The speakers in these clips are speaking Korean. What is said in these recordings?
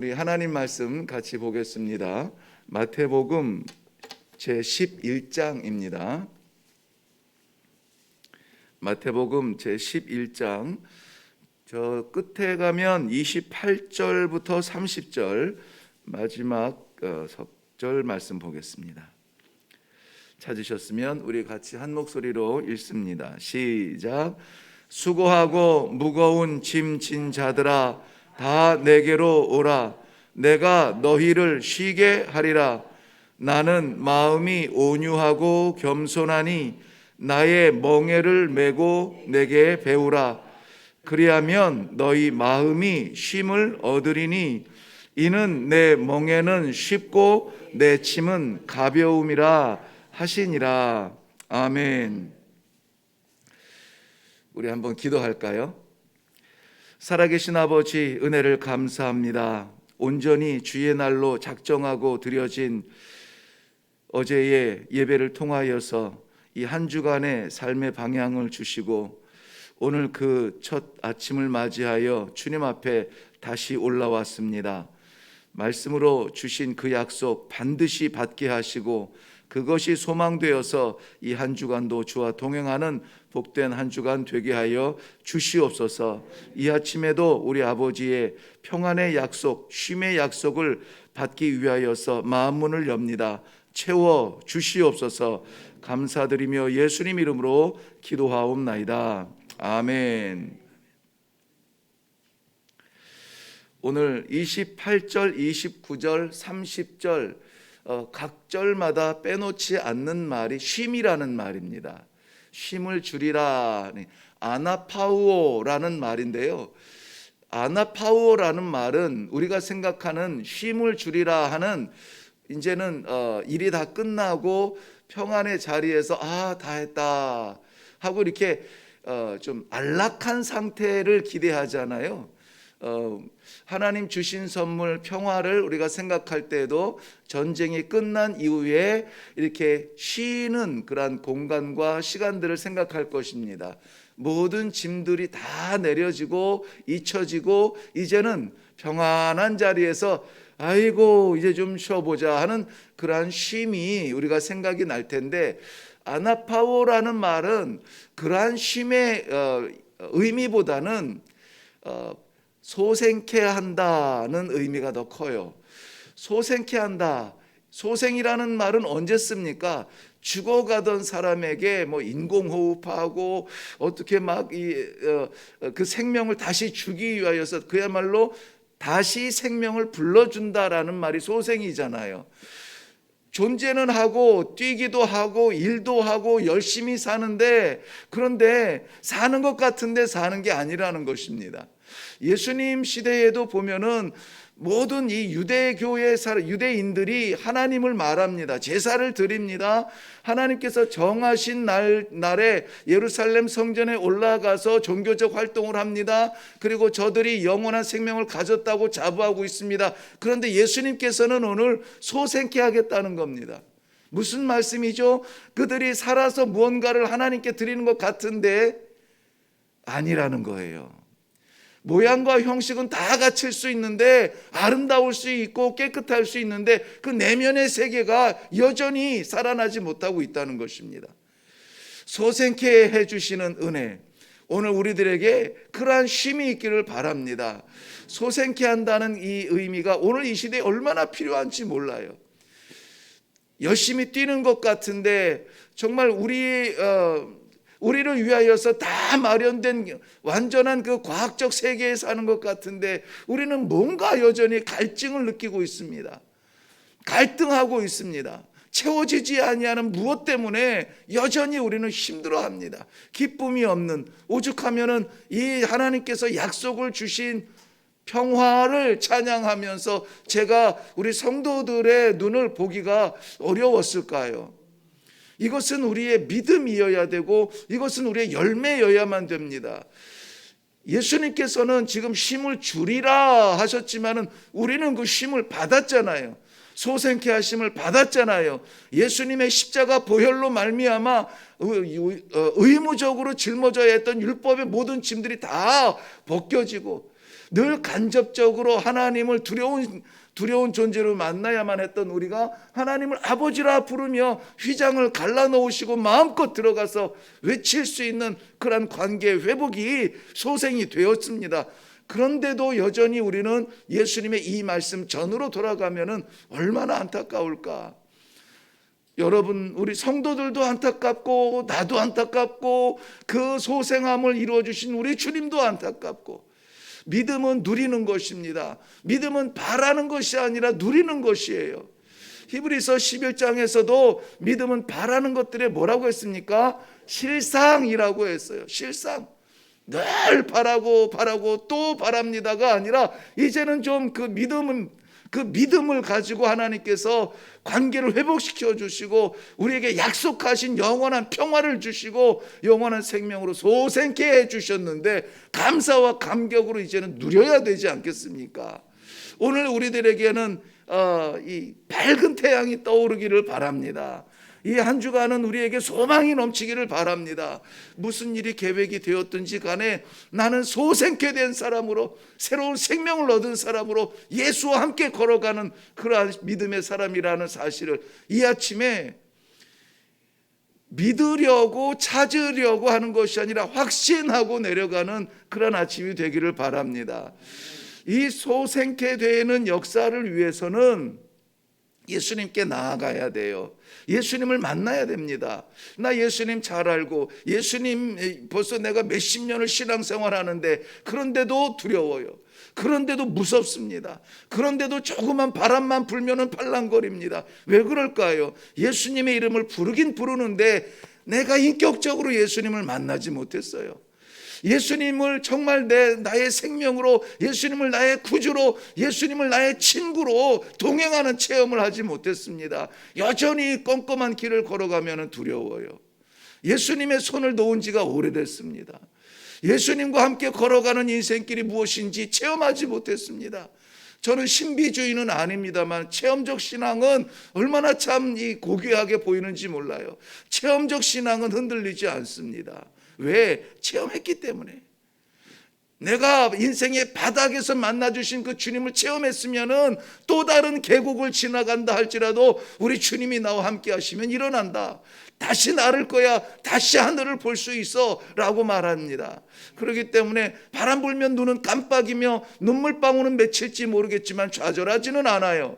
우리 하나님 말씀 같이 보겠습니다. 마태복음 제11장입니다. 마태복음 제11장 저 끝에 가면 28절부터 30절 마지막 석절 말씀 보겠습니다. 찾으셨으면 우리 같이 한 목소리로 읽습니다. 시작. 수고하고 무거운 짐 진 자들아 다 내게로 오라. 내가 너희를 쉬게 하리라. 나는 마음이 온유하고 겸손하니 나의 멍에를 메고 내게 배우라. 그리하면 너희 마음이 쉼을 얻으리니 이는 내 멍에는 쉽고 내 짐은 가벼움이라 하시니라. 아멘. 우리 한번 기도할까요? 살아계신 아버지, 은혜를 감사합니다. 온전히 주의 날로 작정하고 드려진 어제의 예배를 통하여서 이 한 주간의 삶의 방향을 주시고 오늘 그 첫 아침을 맞이하여 주님 앞에 다시 올라왔습니다. 말씀으로 주신 그 약속 반드시 받게 하시고 그것이 소망되어서 이 한 주간도 주와 동행하는 복된 한 주간 되게 하여 주시옵소서. 이 아침에도 우리 아버지의 평안의 약속, 쉼의 약속을 받기 위하여서 마음문을 엽니다. 채워 주시옵소서. 감사드리며 예수님 이름으로 기도하옵나이다. 아멘. 오늘 28절, 29절, 30절 각 절마다 빼놓지 않는 말이 쉼이라는 말입니다. 쉼을 줄이라. 아나파우오라는 말인데요. 아나파우오라는 말은 우리가 생각하는 쉼을 줄이라 하는 이제는 일이 다 끝나고 평안의 자리에서 다 했다 하고 이렇게 좀 안락한 상태를 기대하잖아요. 하나님 주신 선물 평화를 우리가 생각할 때에도 전쟁이 끝난 이후에 이렇게 쉬는 그러한 공간과 시간들을 생각할 것입니다. 모든 짐들이 다 내려지고 잊혀지고 이제는 평안한 자리에서 아이고 이제 좀 쉬어보자 하는 그러한 쉼이 우리가 생각이 날 텐데, 아나파오라는 말은 그러한 쉼의 의미보다는 소생케 한다는 의미가 더 커요. 소생케 한다. 소생이라는 말은 언제 씁니까? 죽어가던 사람에게 뭐 인공호흡하고 어떻게 막 그 생명을 다시 주기 위하여서 그야말로 다시 생명을 불러준다라는 말이 소생이잖아요. 존재는 하고 뛰기도 하고 일도 하고 열심히 사는데, 그런데 사는 것 같은데 사는 게 아니라는 것입니다. 예수님 시대에도 보면은 모든 이 유대교의 유대인들이 하나님을 말합니다. 제사를 드립니다. 하나님께서 정하신 날에 예루살렘 성전에 올라가서 종교적 활동을 합니다. 그리고 저들이 영원한 생명을 가졌다고 자부하고 있습니다. 그런데 예수님께서는 오늘 소생케 하겠다는 겁니다. 무슨 말씀이죠? 그들이 살아서 무언가를 하나님께 드리는 것 같은데 아니라는 거예요. 모양과 형식은 다 갖출 수 있는데, 아름다울 수 있고 깨끗할 수 있는데 그 내면의 세계가 여전히 살아나지 못하고 있다는 것입니다. 소생케 해주시는 은혜, 오늘 우리들에게 그러한 쉼이 있기를 바랍니다. 소생케 한다는 이 의미가 오늘 이 시대에 얼마나 필요한지 몰라요. 열심히 뛰는 것 같은데 정말 우리를 위하여서 다 마련된 완전한 그 과학적 세계에 사는 것 같은데 우리는 뭔가 여전히 갈증을 느끼고 있습니다. 갈등하고 있습니다. 채워지지 아니하는 무엇 때문에 여전히 우리는 힘들어합니다. 기쁨이 없는, 오죽하면은 이 하나님께서 약속을 주신 평화를 찬양하면서 제가 우리 성도들의 눈을 보기가 어려웠을까요? 이것은 우리의 믿음이어야 되고 이것은 우리의 열매여야만 됩니다. 예수님께서는 지금 쉼을 줄이라 하셨지만은 우리는 그 쉼을 받았잖아요. 소생케 하심을 받았잖아요. 예수님의 십자가 보혈로 말미암아 의무적으로 짊어져야 했던 율법의 모든 짐들이 다 벗겨지고 늘 간접적으로 하나님을 두려운 존재로 만나야만 했던 우리가 하나님을 아버지라 부르며 휘장을 갈라놓으시고 마음껏 들어가서 외칠 수 있는 그런 관계 회복이 소생이 되었습니다. 그런데도 여전히 우리는 예수님의 이 말씀 전으로 돌아가면은 얼마나 안타까울까. 여러분, 우리 성도들도 안타깝고 나도 안타깝고 그 소생함을 이루어 주신 우리 주님도 안타깝고. 믿음은 누리는 것입니다. 믿음은 바라는 것이 아니라 누리는 것이에요. 히브리서 11장에서도 믿음은 바라는 것들에 뭐라고 했습니까? 실상이라고 했어요. 실상. 늘 바라고 또 바랍니다가 아니라 이제는 좀 그 믿음을 가지고 하나님께서 관계를 회복시켜 주시고 우리에게 약속하신 영원한 평화를 주시고 영원한 생명으로 소생케 해 주셨는데 감사와 감격으로 이제는 누려야 되지 않겠습니까? 오늘 우리들에게는 이 밝은 태양이 떠오르기를 바랍니다. 이 한 주간은 우리에게 소망이 넘치기를 바랍니다. 무슨 일이 계획이 되었든지 간에 나는 소생케 된 사람으로 새로운 생명을 얻은 사람으로 예수와 함께 걸어가는 그러한 믿음의 사람이라는 사실을 이 아침에 믿으려고 찾으려고 하는 것이 아니라 확신하고 내려가는 그런 아침이 되기를 바랍니다. 이 소생케 되는 역사를 위해서는 예수님께 나아가야 돼요. 예수님을 만나야 됩니다. 나 예수님 잘 알고 예수님 벌써 내가 몇십 년을 신앙생활 하는데 그런데도 두려워요. 그런데도 무섭습니다. 그런데도 조그만 바람만 불면은 팔랑거립니다. 왜 그럴까요? 예수님의 이름을 부르긴 부르는데 내가 인격적으로 예수님을 만나지 못했어요. 예수님을 정말 나의 생명으로, 예수님을 나의 구주로, 예수님을 나의 친구로 동행하는 체험을 하지 못했습니다. 여전히 껌껌한 길을 걸어가면 두려워요. 예수님의 손을 놓은 지가 오래됐습니다. 예수님과 함께 걸어가는 인생길이 무엇인지 체험하지 못했습니다. 저는 신비주의는 아닙니다만 체험적 신앙은 얼마나 참 고귀하게 보이는지 몰라요. 체험적 신앙은 흔들리지 않습니다. 왜? 체험했기 때문에. 내가 인생의 바닥에서 만나주신 그 주님을 체험했으면은 또 다른 계곡을 지나간다 할지라도 우리 주님이 나와 함께 하시면 일어난다. 다시 나를 거야. 다시 하늘을 볼 수 있어 라고 말합니다. 그렇기 때문에 바람 불면 눈은 깜빡이며 눈물방울은 맺힐지 모르겠지만 좌절하지는 않아요.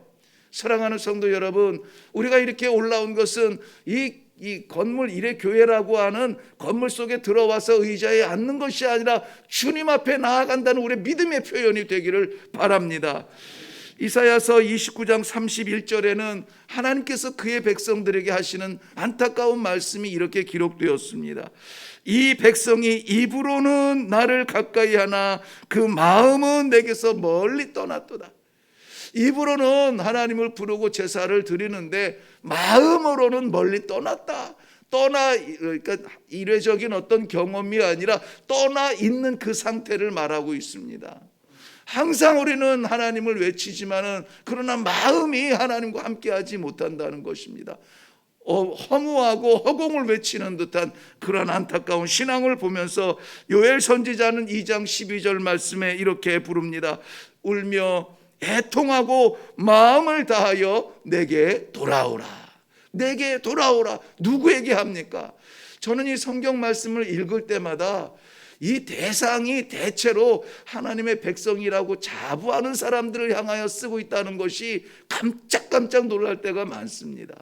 사랑하는 성도 여러분, 우리가 이렇게 올라온 것은 이 건물 이래 교회라고 하는 건물 속에 들어와서 의자에 앉는 것이 아니라 주님 앞에 나아간다는 우리의 믿음의 표현이 되기를 바랍니다. 이사야서 29장 31절에는 하나님께서 그의 백성들에게 하시는 안타까운 말씀이 이렇게 기록되었습니다. 이 백성이 입으로는 나를 가까이 하나 그 마음은 내게서 멀리 떠났도다. 입으로는 하나님을 부르고 제사를 드리는데 마음으로는 멀리 떠났다. 그러니까 이례적인 어떤 경험이 아니라 떠나 있는 그 상태를 말하고 있습니다. 항상 우리는 하나님을 외치지만은 그러나 마음이 하나님과 함께하지 못한다는 것입니다. 허무하고 허공을 외치는 듯한 그런 안타까운 신앙을 보면서 요엘 선지자는 2장 12절 말씀에 이렇게 부릅니다. 울며 애통하고 마음을 다하여 내게 돌아오라. 내게 돌아오라. 누구에게 합니까? 저는 이 성경 말씀을 읽을 때마다 이 대상이 대체로 하나님의 백성이라고 자부하는 사람들을 향하여 쓰고 있다는 것이 깜짝깜짝 놀랄 때가 많습니다.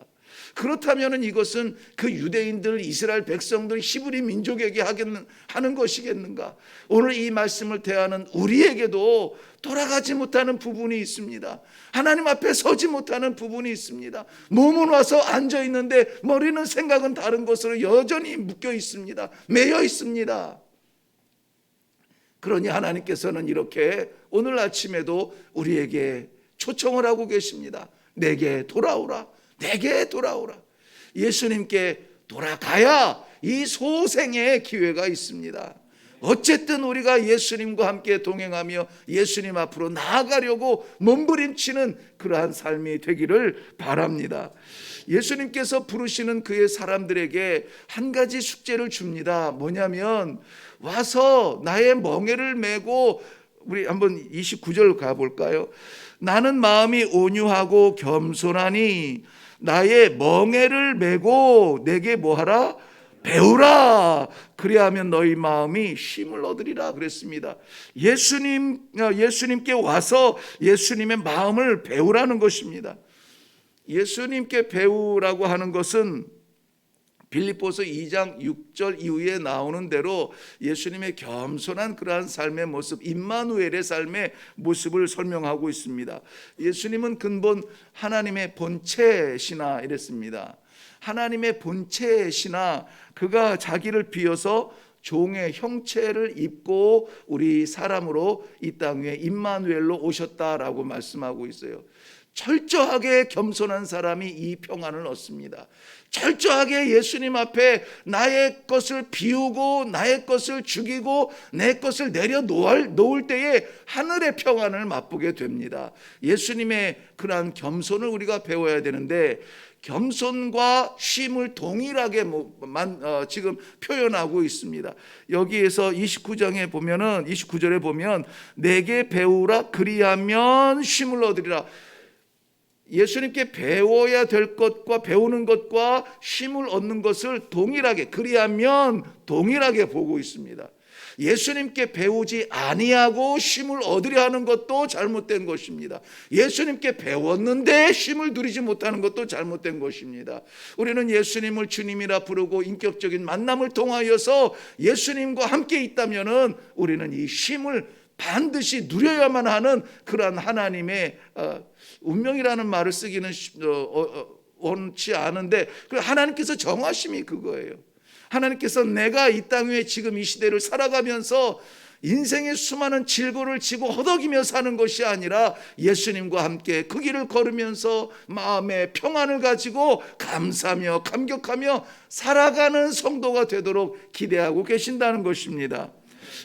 그렇다면 이것은 그 유대인들, 이스라엘 백성들, 히브리 민족에게 하는 것이겠는가? 오늘 이 말씀을 대하는 우리에게도 돌아가지 못하는 부분이 있습니다. 하나님 앞에 서지 못하는 부분이 있습니다. 몸은 와서 앉아 있는데 머리는 생각은 다른 곳으로 여전히 묶여 있습니다. 매여 있습니다. 그러니 하나님께서는 이렇게 오늘 아침에도 우리에게 초청을 하고 계십니다. 내게 돌아오라. 내게 돌아오라. 예수님께 돌아가야 이 소생의 기회가 있습니다. 어쨌든 우리가 예수님과 함께 동행하며 예수님 앞으로 나아가려고 몸부림치는 그러한 삶이 되기를 바랍니다. 예수님께서 부르시는 그의 사람들에게 한 가지 숙제를 줍니다. 뭐냐면 와서 나의 멍에를 메고 우리 한번 29절 가볼까요? 나는 마음이 온유하고 겸손하니 나의 멍에를 메고 내게 뭐하라? 배우라. 그리하면 너희 마음이 쉼을 얻으리라 그랬습니다. 예수님께 와서 예수님의 마음을 배우라는 것입니다. 예수님께 배우라고 하는 것은 빌립보서 2장 6절 이후에 나오는 대로 예수님의 겸손한 그러한 삶의 모습, 임마누엘의 삶의 모습을 설명하고 있습니다. 예수님은 근본 하나님의 본체시나 이랬습니다. 하나님의 본체시나 그가 자기를 비워서 종의 형체를 입고 우리 사람으로 이 땅 위에 임마누엘로 오셨다라고 말씀하고 있어요. 철저하게 겸손한 사람이 이 평안을 얻습니다. 철저하게 예수님 앞에 나의 것을 비우고 나의 것을 죽이고 내 것을 내려놓을 때에 하늘의 평안을 맛보게 됩니다. 예수님의 그러한 겸손을 우리가 배워야 되는데 겸손과 쉼을 동일하게 지금 표현하고 있습니다. 여기에서 29절에 보면 내게 배우라 그리하면 쉼을 얻으리라. 예수님께 배워야 될 것과 배우는 것과 쉼을 얻는 것을 동일하게 그리하면 동일하게 보고 있습니다. 예수님께 배우지 아니하고 쉼을 얻으려 하는 것도 잘못된 것입니다. 예수님께 배웠는데 쉼을 누리지 못하는 것도 잘못된 것입니다. 우리는 예수님을 주님이라 부르고 인격적인 만남을 통하여서 예수님과 함께 있다면은 우리는 이 쉼을 반드시 누려야만 하는 그러한 하나님의 운명이라는 말을 쓰기는 원치 않은데 하나님께서 정하심이 그거예요. 하나님께서 내가 이 땅 위에 지금 이 시대를 살아가면서 인생의 수많은 질고를 지고 허덕이며 사는 것이 아니라 예수님과 함께 그 길을 걸으면서 마음의 평안을 가지고 감사하며 감격하며 살아가는 성도가 되도록 기대하고 계신다는 것입니다.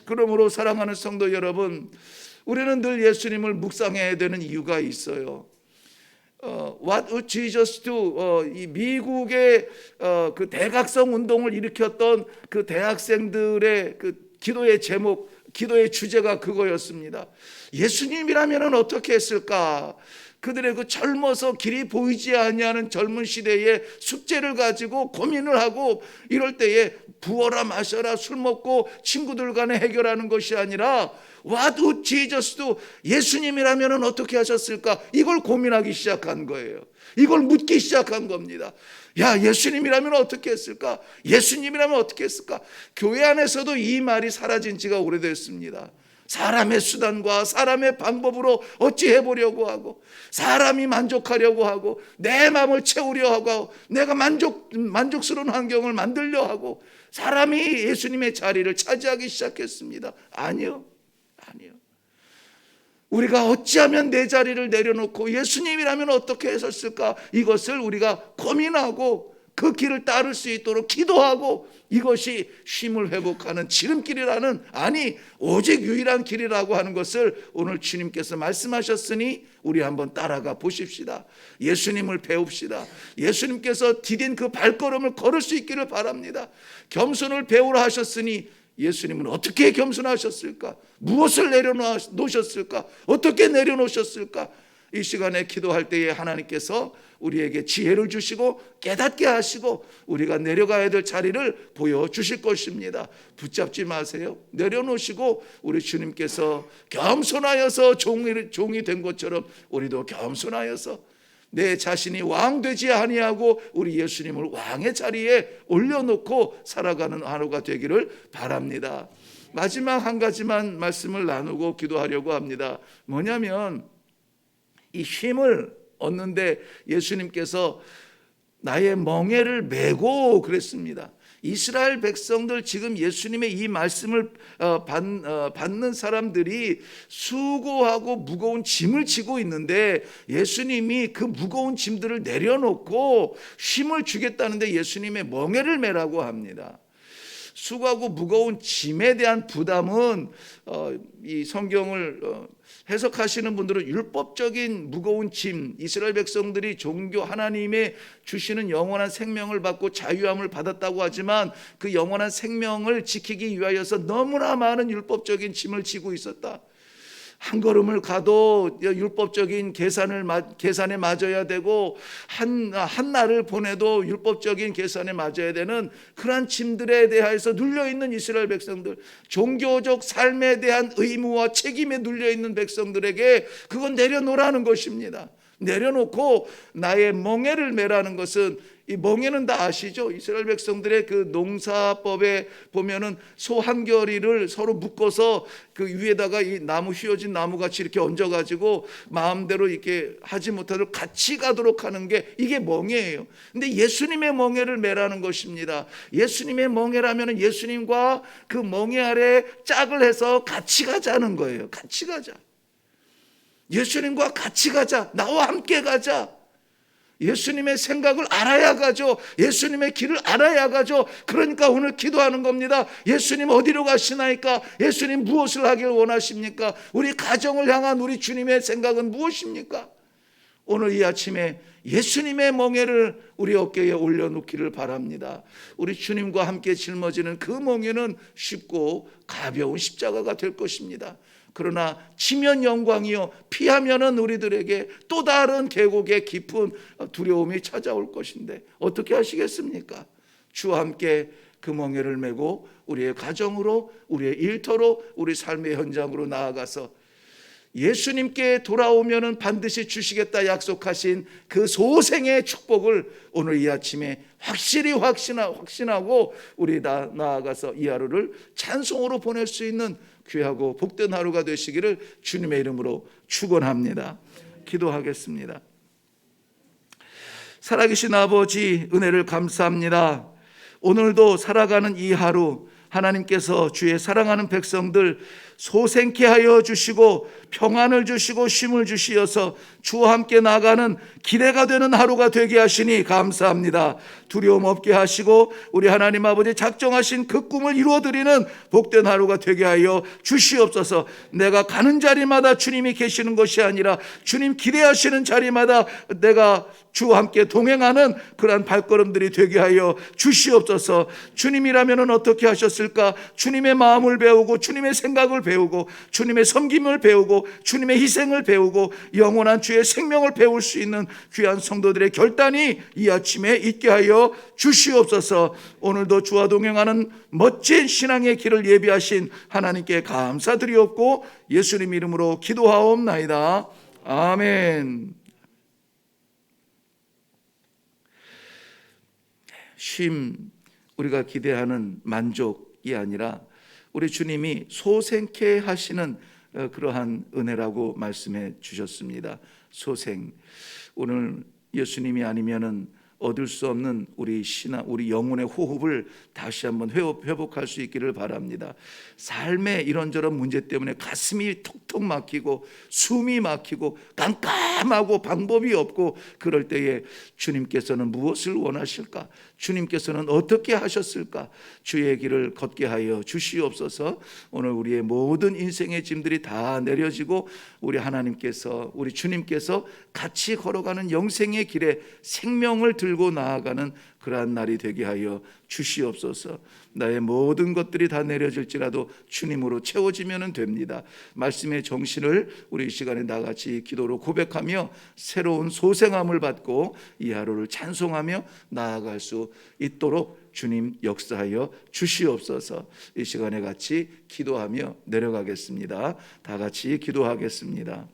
그러므로 사랑하는 성도 여러분, 우리는 늘 예수님을 묵상해야 되는 이유가 있어요. What would Jesus do? 이 미국의 그 대각성 운동을 일으켰던 그 대학생들의 그 기도의 제목, 기도의 주제가 그거였습니다. 예수님이라면 어떻게 했을까? 그들의 그 젊어서 길이 보이지 아니하는 젊은 시대의 숙제를 가지고 고민을 하고 이럴 때에 부어라 마셔라 술 먹고 친구들 간에 해결하는 것이 아니라 What would Jesus do? 예수님이라면 어떻게 하셨을까? 이걸 고민하기 시작한 거예요. 이걸 묻기 시작한 겁니다. 야, 예수님이라면 어떻게 했을까? 예수님이라면 어떻게 했을까? 교회 안에서도 이 말이 사라진 지가 오래됐습니다. 사람의 수단과 사람의 방법으로 어찌 해보려고 하고 사람이 만족하려고 하고 내 마음을 채우려 하고 내가 만족스러운 환경을 만들려 하고 사람이 예수님의 자리를 차지하기 시작했습니다. 아니요. 우리가 어찌하면 내 자리를 내려놓고 예수님이라면 어떻게 했었을까? 이것을 우리가 고민하고 그 길을 따를 수 있도록 기도하고 이것이 쉼을 회복하는 지름길이라는 아니 오직 유일한 길이라고 하는 것을 오늘 주님께서 말씀하셨으니 우리 한번 따라가 보십시다. 예수님을 배웁시다. 예수님께서 디딘 그 발걸음을 걸을 수 있기를 바랍니다. 겸손을 배우라 하셨으니 예수님은 어떻게 겸손하셨을까? 무엇을 내려놓으셨을까? 어떻게 내려놓으셨을까? 이 시간에 기도할 때에 하나님께서 우리에게 지혜를 주시고 깨닫게 하시고 우리가 내려가야 될 자리를 보여주실 것입니다. 붙잡지 마세요. 내려놓으시고 우리 주님께서 겸손하여서 종이 된 것처럼 우리도 겸손하여서 내 자신이 왕 되지 아니하고 우리 예수님을 왕의 자리에 올려놓고 살아가는 하루가 되기를 바랍니다. 마지막 한 가지만 말씀을 나누고 기도하려고 합니다. 뭐냐면 이 힘을 얻는데 예수님께서 나의 멍에를 메고 그랬습니다. 이스라엘 백성들 지금 예수님의 이 말씀을 받는 사람들이 수고하고 무거운 짐을 지고 있는데 예수님이 그 무거운 짐들을 내려놓고 쉼을 주겠다는데 예수님의 멍에를 메라고 합니다. 수고하고 무거운 짐에 대한 부담은 이 성경을 해석하시는 분들은 율법적인 무거운 짐, 이스라엘 백성들이 종교 하나님의 주시는 영원한 생명을 받고 자유함을 받았다고 하지만 그 영원한 생명을 지키기 위하여서 너무나 많은 율법적인 짐을 지고 있었다. 한 걸음을 가도 율법적인 계산에 맞아야 되고, 한 날을 보내도 율법적인 계산에 맞아야 되는 그러한 짐들에 대해서 눌려있는 이스라엘 백성들, 종교적 삶에 대한 의무와 책임에 눌려있는 백성들에게 그건 내려놓으라는 것입니다. 내려놓고 나의 멍에를 매라는 것은, 이 멍에는 다 아시죠? 이스라엘 백성들의 그 농사법에 보면은 소 한 겨리를 서로 묶어서 그 위에다가 이 나무, 휘어진 나무같이 이렇게 얹어가지고 마음대로 이렇게 하지 못하도록 같이 가도록 하는 게 이게 멍에예요. 근데 예수님의 멍에를 매라는 것입니다. 예수님의 멍에라면 예수님과 그 멍에 아래 짝을 해서 같이 가자는 거예요. 같이 가자. 예수님과 같이 가자. 나와 함께 가자. 예수님의 생각을 알아야 가죠. 예수님의 길을 알아야 가죠. 그러니까 오늘 기도하는 겁니다. 예수님 어디로 가시나이까? 예수님 무엇을 하길 원하십니까? 우리 가정을 향한 우리 주님의 생각은 무엇입니까? 오늘 이 아침에 예수님의 멍에를 우리 어깨에 올려놓기를 바랍니다. 우리 주님과 함께 짊어지는 그 멍에는 쉽고 가벼운 십자가가 될 것입니다. 그러나 치면 영광이요 피하면은 우리들에게 또 다른 계곡의 깊은 두려움이 찾아올 것인데 어떻게 하시겠습니까? 주와 함께 그 멍에를 메고 우리의 가정으로, 우리의 일터로, 우리 삶의 현장으로 나아가서 예수님께 돌아오면은 반드시 주시겠다 약속하신 그 소생의 축복을 오늘 이 아침에 확실히 확신하고 우리 나아가서 이 하루를 찬송으로 보낼 수 있는 귀하고 복된 하루가 되시기를 주님의 이름으로 축원합니다. 기도하겠습니다. 살아계신 아버지, 은혜를 감사합니다. 오늘도 살아가는 이 하루 하나님께서 주의 사랑하는 백성들 소생케 하여 주시고 평안을 주시고 쉼을 주시어서 주와 함께 나가는 기대가 되는 하루가 되게 하시니 감사합니다. 두려움 없게 하시고 우리 하나님 아버지 작정하신 그 꿈을 이루어드리는 복된 하루가 되게 하여 주시옵소서. 내가 가는 자리마다 주님이 계시는 것이 아니라 주님 기대하시는 자리마다 내가 주와 함께 동행하는 그러한 발걸음들이 되게 하여 주시옵소서. 주님이라면 어떻게 하셨을까? 주님의 마음을 배우고 주님의 생각을 배우고 주님의 섬김을 배우고 주님의 희생을 배우고 영원한 주의 생명을 배울 수 있는 귀한 성도들의 결단이 이 아침에 있게 하여 주시옵소서. 오늘도 주와 동행하는 멋진 신앙의 길을 예비하신 하나님께 감사드리옵고 예수님 이름으로 기도하옵나이다. 아멘. 쉼, 우리가 기대하는 만족이 아니라 우리 주님이 소생케 하시는 그러한 은혜라고 말씀해 주셨습니다. 소생. 오늘 예수님이 아니면은 얻을 수 없는 우리 신앙, 우리 영혼의 호흡을 다시 한번 회복할 수 있기를 바랍니다. 삶의 이런저런 문제 때문에 가슴이 턱턱 막히고 숨이 막히고 깜깜하고 방법이 없고 그럴 때에 주님께서는 무엇을 원하실까? 주님께서는 어떻게 하셨을까? 주의 길을 걷게 하여 주시옵소서. 오늘 우리의 모든 인생의 짐들이 다 내려지고 우리 하나님께서, 우리 주님께서 같이 걸어가는 영생의 길에 생명을 들고 나아가는 그러한 날이 되게 하여 주시옵소서. 나의 모든 것들이 다 내려질지라도 주님으로 채워지면 됩니다. 말씀의 정신을 우리 이 시간에 나같이 기도로 고백하며 새로운 소생함을 받고 이 하루를 찬송하며 나아갈 수 있도록 주님 역사하여 주시옵소서. 이 시간에 같이 기도하며 내려가겠습니다. 다 같이 기도하겠습니다.